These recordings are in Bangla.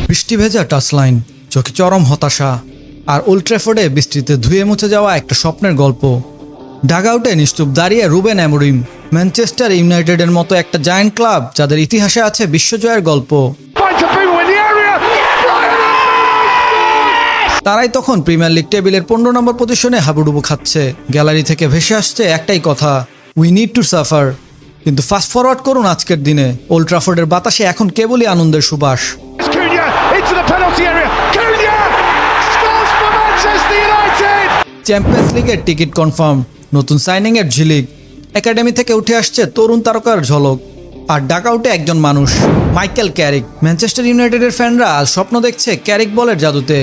বৃষ্টি ভেজা টাচলাইন, চোখে চরম হতাশা, আর ওল্ড ট্র্যাফোর্ডে বৃষ্টিতে ধুয়ে মুছে যাওয়া একটা স্বপ্নের গল্প। ডাগআউটে নিশ্চুপ দাঁড়িয়ে রুবেন অ্যামোরিম, ম্যানচেস্টার ইউনাইটেডের মতো একটা জায়ান্ট ক্লাব যাদের ইতিহাসে আছে বিশ্বজয়ের গল্প, তারাই তখন প্রিমিয়ার লিগ টেবিলের 15 নম্বর পজিশনে হাবুডুবু খাচ্ছে। গ্যালারি থেকে ভেসে আসছে একটাই কথা, উই নিড টু সাফার। কিন্তু ফাস্ট ফরওয়ার্ড করুন আজকের দিনে, ওল্ড ট্রাফোর্ডের বাতাসে এখন কেবলই আনন্দের সুবাস। চ্যাম্পিয়ন্স লিগের টিকিট কনফার্ম, নতুন সাইনিংয়ের ঝিলিক, একাডেমি থেকে উঠে আসছে তরুণ তারকার ঝলক। আর ডাকআউটে একজন মানুষ, মাইকেল ক্যারিক। ম্যানচেস্টার ইউনাইটেডের ফ্যানরা আজ স্বপ্ন দেখছে ক্যারিক বলের জাদুতে।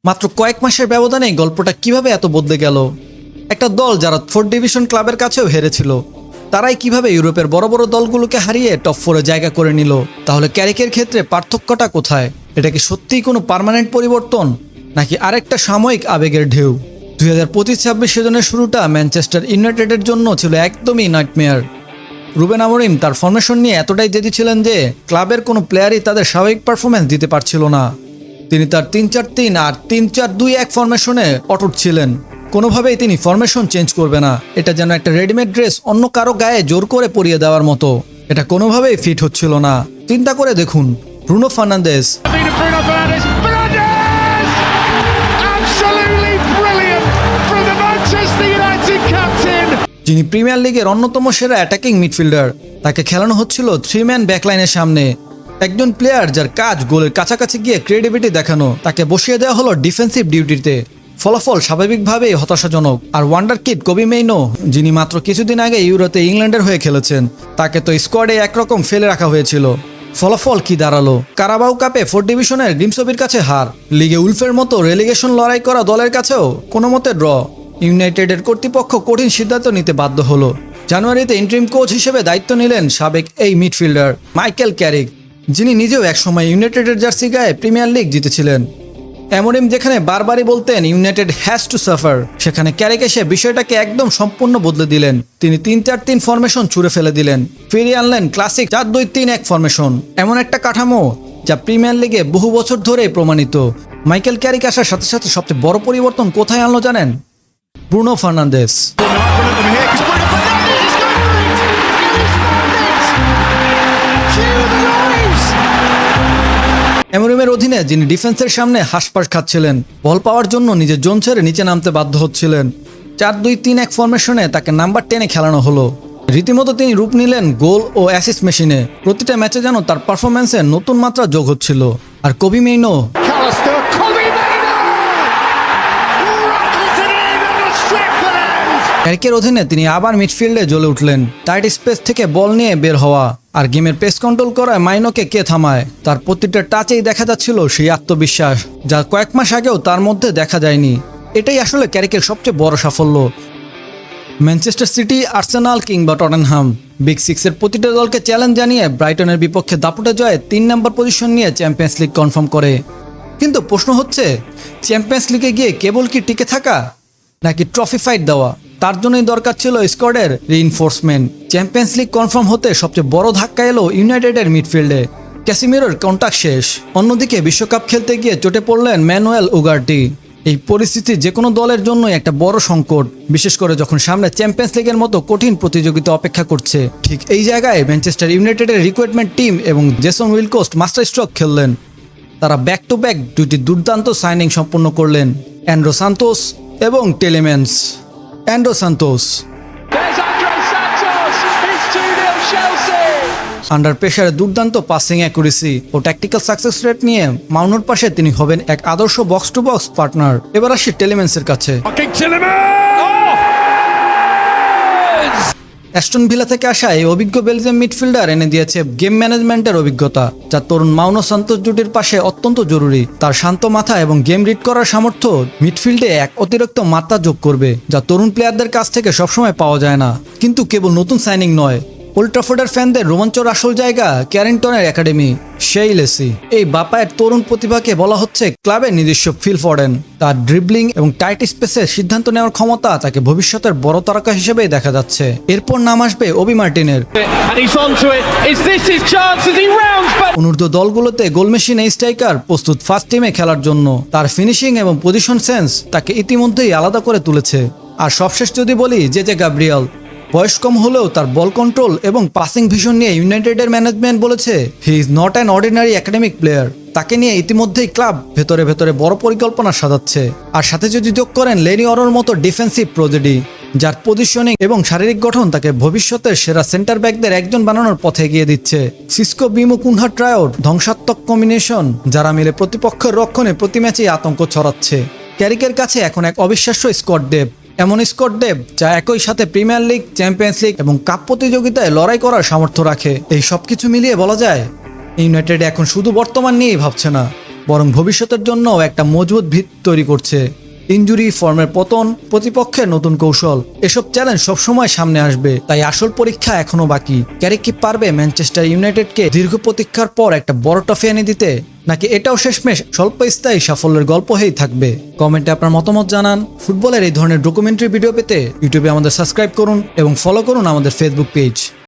মাত্র কয়েক মাসের ব্যবধানে গল্পটা কিভাবে এত বদলে গেল। একটা দল যারা 4th ডিভিশন ক্লাবের কাছেও হেরেছিল, তারাই কিভাবে ইউরোপের বড় বড় দলগুলোকে হারিয়ে টপ 4-এ জায়গা করে নিল। তাহলে ক্যারিকের ক্ষেত্রে পার্থক্যটা কোথায়? এটা কি সত্যিই কোনো পার্মানেন্ট পরিবর্তন, নাকি আরেকটা সাময়িক আবেগের ঢেউ? 2025-26 সিজনের শুরুটা ম্যানচেস্টার ইউনাইটেডের জন্য ছিল একদমই নাইটমেয়ার। রুবেন আমোরিম তার ফরমেশন নিয়ে এতটাই জেদি ছিলেন যে ক্লাবের কোনো প্লেয়ারই তাদের স্বাভাবিক পারফরমেন্স দিতে পারছিল না। তিনি তার 3-4-3 আর 3-4-2-1 ফরমেশনে অটুট ছিলেন। কোনোভাবেই তিনি ফরমেশন চেঞ্জ করবে না। এটা যেন একটা রেডিমেড ড্রেস অন্য কারো গায়ে জোর করে পরিয়ে দেওয়ার মতো। এটা কোনোভাবেই ফিট হচ্ছিল না। চিন্তা করে দেখুন, ব্রুনো ফার্নান্দেজ, যিনি প্রিমিয়ার লিগের অন্যতম সেরা অ্যাটাকিং মিডফিল্ডার, তাকে খেলানো হচ্ছিল 3-ম্যান ব্যাকলাইনের সামনে। একজন প্লেয়ার যার কাজ গোলের কাছাকাছি গিয়ে ক্রিয়েটিভিটি দেখানো, তাকে বসিয়ে দেওয়া হলো ডিফেন্সিভ ডিউটিতে। ফলাফল স্বাভাবিকভাবেই হতাশাজনক। আর ওয়ান্ডার কিড কবি মেইনো, যিনি মাত্র কিছুদিন আগে ইউরোতে ইংল্যান্ডের হয়ে খেলেছেন, তাকে তো স্কোয়াডে একরকম ফেলে রাখা হয়েছিল। ফলাফল কি দাঁড়ালো? কারাবাও কাপে 4th ডিভিশনের গ্রিমসবির কাছে হার, লিগে উলফের মতো রেলিগেশন লড়াই করা দলের কাছেও কোনো মতে ড্র। ইউনাইটেডের কর্তৃপক্ষ কঠিন সিদ্ধান্ত নিতে বাধ্য হলো। জানুয়ারিতে ইন্টারিম কোচ হিসেবে দায়িত্ব নিলেন সাবেক এই মিডফিল্ডার মাইকেল ক্যারিক, যিনি নিজেও একসময় ইউনাইটেডের জার্সি গায়ে প্রিমিয়ার লিগ জিতেছিলেন। অ্যামোরিম যেখানে বারবারই বলতেন ইউনাইটেড হ্যাজ টু সাফার, সেখানে ক্যারিক এসে বিষয়টাকে একদম সম্পূর্ণ বদলে দিলেন। তিনি 3-4-3 ফরমেশন ছুড়ে ফেলে দিলেন, ফিরিয়ে আনলেন ক্লাসিক 4-2-3-1 ফরমেশন। এমন একটা কাঠামো যা প্রিমিয়ার লিগে বহু বছর ধরে প্রমাণিত। মাইকেল ক্যারিক আসার সাথে সাথে সবচেয়ে বড় পরিবর্তন কোথায় আনলো জানেন? Bruno Fernandes. অ্যামোরিমের অধীনে যিনি ডিফেন্সের সামনে হাঁসপাস খাচ্ছিলেন, বল পাওয়ার জন্য নিজের জোন ছেড়ে নিচে নামতে বাধ্য হচ্ছিলেন, 4-2-3-1 ফরমেশনে তাকে নাম্বার 10-এ খেলানো হলো। রীতিমতো তিনি রূপ নিলেন গোল ও অ্যাসিস্ট মেশিনে। প্রতিটা ম্যাচে যেন তার পারফরমেন্সে নতুন মাত্রা যোগ হচ্ছিল। আর কবি মেইনো, ক্যারিকের অধীনে তিনি আবার মিডফিল্ডে জ্বলে উঠলেন। টাইট স্পেস থেকে বল নিয়ে বের হওয়া আর গেমের পেস কন্ট্রোল করায় মাইনোকে কে থামায়? তার প্রতিটা টাচেই দেখা যাচ্ছিল সেই আত্মবিশ্বাস, যা কয়েক মাস আগেও তার মধ্যে দেখা যায়নি। এটাই আসলে ক্যারিকের সবচেয়ে বড় সাফল্য। ম্যানচেস্টার সিটি, আর্সেনাল কিংবা টটেনহাম, বিগ সিক্সের প্রতিটা দলকে চ্যালেঞ্জ জানিয়ে ব্রাইটনের বিপক্ষে দাপুটে জয়ে 3 নম্বর পজিশন নিয়ে চ্যাম্পিয়ন্স লিগ কনফার্ম করে। কিন্তু প্রশ্ন হচ্ছে, চ্যাম্পিয়ন্স লিগে গিয়ে কেবল কি টিকে থাকা, নাকি ট্রফি ফাইট দেওয়া? তার জন্যই দরকার ছিল স্কোয়াডের রিইনফোর্সমেন্ট। চ্যাম্পিয়ন্স লিগ কনফার্ম হতে সবচেয়ে বড় ধাক্কা এলো ইউনাইটেডের মিডফিল্ডে। ক্যাসিমিরোর কন্ট্রাক্ট শেষ। অন্যদিকে বিশ্বকাপ খেলতে গিয়ে চটে পড়লেন ম্যানুয়েল উগার্টি। এই পরিস্থিতি যে কোনো দলের জন্যই একটা বড় সংকট, বিশেষ করে যখন সামনে চ্যাম্পিয়ন্স লিগের মতো কঠিন প্রতিযোগিতা অপেক্ষা করছে। ঠিক এই জায়গায় ম্যানচেস্টার ইউনাইটেডের রিক্রুটমেন্ট টিম এবং জেসন উইলকোস্ট মাস্টার স্ট্রোক খেললেন। তারা ব্যাক টু ব্যাক 2টি দুর্দান্ত সাইনিং সম্পন্ন করলেন, অ্যান্ড্রো সান্তোস এবং টেলেম্যান্স। অ্যান্ড্রো সান্তোস আন্ডার প্রেসারে দুর্দান্ত পাসিং অ্যাকুরেসি ও ট্যাকটিক্যাল সাকসেস রেট নিয়ে মাউনোর পাশে তিনি হবেন এক আদর্শ বক্স টু বক্স পার্টনার। এবার আসি টেলেম্যান্সের কাছে। অ্যাস্টন ভিলা থেকে আসা এই অভিজ্ঞ বেলজিয়াম মিডফিল্ডার এনে দিয়েছে গেম ম্যানেজমেন্টের অভিজ্ঞতা, যা তরুণ মাউনো সান্তোস জুটির পাশে অত্যন্ত জরুরি। তার শান্ত মাথা এবং গেম রিড করার সামর্থ্য মিডফিল্ডে এক অতিরিক্ত মাত্রা যোগ করবে, যা তরুণ প্লেয়ারদের কাছ থেকে সবসময় পাওয়া যায় না। কিন্তু কেবল নতুন সাইনিং নয়, ওল্ড ট্রাফোর্ডের ফ্যানদের রোমাঞ্চর আসল জায়গা ক্যারিংটনের একাডেমি। সেই লেসি এই বাপায়ের তরুণ প্রতিভাকে বলা হচ্ছে ক্লাবের নিজস্ব ফিল ফরেন। তার ড্রিবলিং এবং টাইট স্পেসে সিদ্ধান্ত নেওয়ার ক্ষমতা তাকে ভবিষ্যতের বড় তারকা হিসেবেই দেখা যাচ্ছে। এরপর নাম আসবে ওবি মার্টিনের। অনূর্ধ্ব দলগুলোতে গোল মেশিন এই স্ট্রাইকার প্রস্তুত ফার্স্ট টিমে খেলার জন্য। তার ফিনিশিং এবং পজিশন সেন্স তাকে ইতিমধ্যেই আলাদা করে তুলেছে। আর সবশেষ যদি বলি জেজে গাব্রিয়েল, বয়স কম হলেও তার বল কন্ট্রোল এবং পাসিং ভিশন নিয়ে ইউনাইটেডের ম্যানেজমেন্ট বলেছে he is not an ordinary academic player. তাকে নিয়ে ইতিমধ্যেই ক্লাব ভেতরে ভেতরে বড় পরিকল্পনা সাজাচ্ছে। আর সাথে যদি যোগ করেন লেনি অরোর মতো ডিফেন্সিভ প্রজেডি, যার পজিশনিং এবং শারীরিক গঠন তাকে ভবিষ্যতের সেরা সেন্টার ব্যাকদের একজন বানানোর পথে এগিয়ে দিচ্ছে। সিসকো বিমো কুনহা ট্রায়োর ধ্বংসাত্মক কম্বিনেশন, যারা মিলে প্রতিপক্ষের রক্ষণে প্রতি ম্যাচেই আতঙ্ক ছড়াচ্ছে। ক্যারিকের কাছে এখন এক অবিশ্বাস্য স্কোয়াড ডেপ, এমন স্কোয়াড ডেপ যা একই সাথে প্রিমিয়ার লিগ, চ্যাম্পিয়ন্স লিগ এবং কাপ প্রতিযোগিতায় লড়াই করার সামর্থ্য রাখে। এই সবকিছু মিলিয়ে বলা যায় ইউনাইটেড এখন শুধু বর্তমান নিয়েই ভাবছে না, বরং ভবিষ্যতের জন্য একটা মজবুত ভিত তৈরি করছে। ইনজুরি, ফর্মের পতন, প্রতিপক্ষের নতুন কৌশল, এসব চ্যালেঞ্জ সবসময় সামনে আসবে। তাই আসল পরীক্ষা এখনো বাকি। ক্যারিক কি পারবে ম্যানচেস্টার ইউনাইটেডকে দীর্ঘ প্রতীক্ষার পর একটা বড় ট্রফি এনে দিতে, নাকি এটাও শেষমেশ স্বল্পস্থায়ী সাফল্যের গল্প হয়েই থাকবে? কমেন্টে আপনার মতামত জানান। ফুটবলের এই ধরনের ডকুমেন্টারি ভিডিও পেতে ইউটিউবে আমাদের সাবস্ক্রাইব করুন এবং ফলো করুন আমাদের ফেসবুক পেজ।